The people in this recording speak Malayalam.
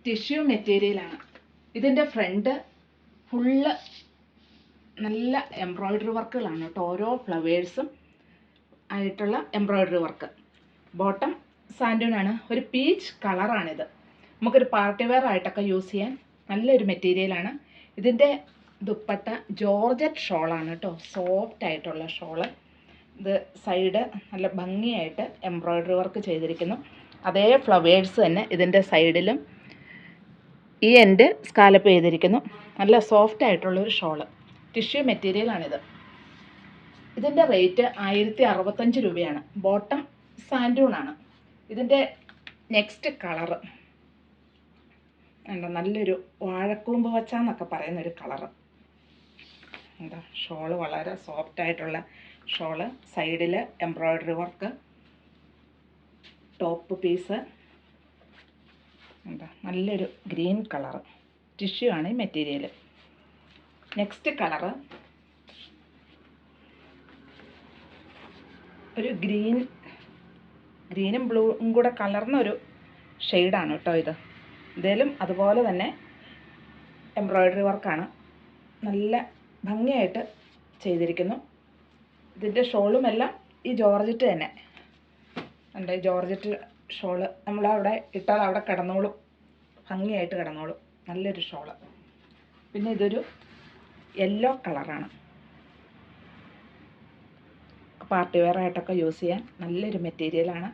ടിഷ്യൂ മെറ്റീരിയലാണ്. ഇതിൻ്റെ ഫ്രണ്ട് ഫുള്ള് നല്ല എംബ്രോയ്ഡറി വർക്കുകളാണ് കേട്ടോ. ഓരോ ഫ്ലവേഴ്സും ആയിട്ടുള്ള എംബ്രോയ്ഡറി വർക്ക്. ബോട്ടം സാൻഡൂണാണ്. ഒരു പീച്ച് കളറാണിത്. നമുക്കൊരു പാർട്ടി വെയർ ആയിട്ടൊക്കെ യൂസ് ചെയ്യാൻ നല്ലൊരു മെറ്റീരിയലാണ്. ഇതിൻ്റെ ദുപ്പട്ട ജോർജറ്റ് ഷോളാണ് കേട്ടോ. സോഫ്റ്റ് ആയിട്ടുള്ള ഷോള്. ഇത് സൈഡ് നല്ല ഭംഗിയായിട്ട് എംബ്രോയ്ഡറി വർക്ക് ചെയ്തിരിക്കുന്നു. അതേ ഫ്ലവേഴ്സ് തന്നെ ഇതിൻ്റെ സൈഡിലും ഈ എൻഡ് സ്കാലപ്പ് ചെയ്തിരിക്കുന്നു. നല്ല സോഫ്റ്റ് ആയിട്ടുള്ളൊരു ഷോള്. ടിഷ്യൂ മെറ്റീരിയലാണിത്. ഇതിൻ്റെ റേറ്റ് 1065 രൂപയാണ്. ബോട്ടം സാൻഡൂണാണ്. ഇതിൻ്റെ നെക്സ്റ്റ് കളറ് എന്താ, നല്ലൊരു വാഴക്കൂമ്പ് വച്ച എന്നൊക്കെ പറയുന്നൊരു കളറ്. എന്താ, ഷോള് വളരെ സോഫ്റ്റ് ആയിട്ടുള്ള ഷോള്. സൈഡിൽ എംബ്രോയ്ഡറി വർക്ക്. ടോപ്പ് പീസ് എന്താ, നല്ലൊരു ഗ്രീൻ കളറ്. ടിഷ്യൂ ആണ് ഈ മെറ്റീരിയൽ. നെക്സ്റ്റ് കളറ് ഒരു ഗ്രീനും ബ്ലൂവും കൂടെ കലർന്നൊരു ഷെയ്ഡാണ് കേട്ടോ ഇത്. ഇതിലും അതുപോലെ തന്നെ എംബ്രോയ്ഡറി വർക്കാണ്. നല്ല ഭംഗിയായിട്ട് ചെയ്തിരിക്കുന്നു. ഇതിൻ്റെ ഷോളുമെല്ലാം ഈ ജോർജറ്റ് തന്നെ ഉണ്ട്. ജോർജറ്റ് ഷോള് നമ്മളവിടെ ഇട്ടാൽ അവിടെ കിടന്നോളും, ഭംഗിയായിട്ട് കിടന്നോളും. നല്ലൊരു ഷോള്. പിന്നെ ഇതൊരു യെല്ലോ കളറാണ്. പാർട്ടി വെയർ ആയിട്ടൊക്കെ യൂസ് ചെയ്യാൻ നല്ലൊരു മെറ്റീരിയലാണ്.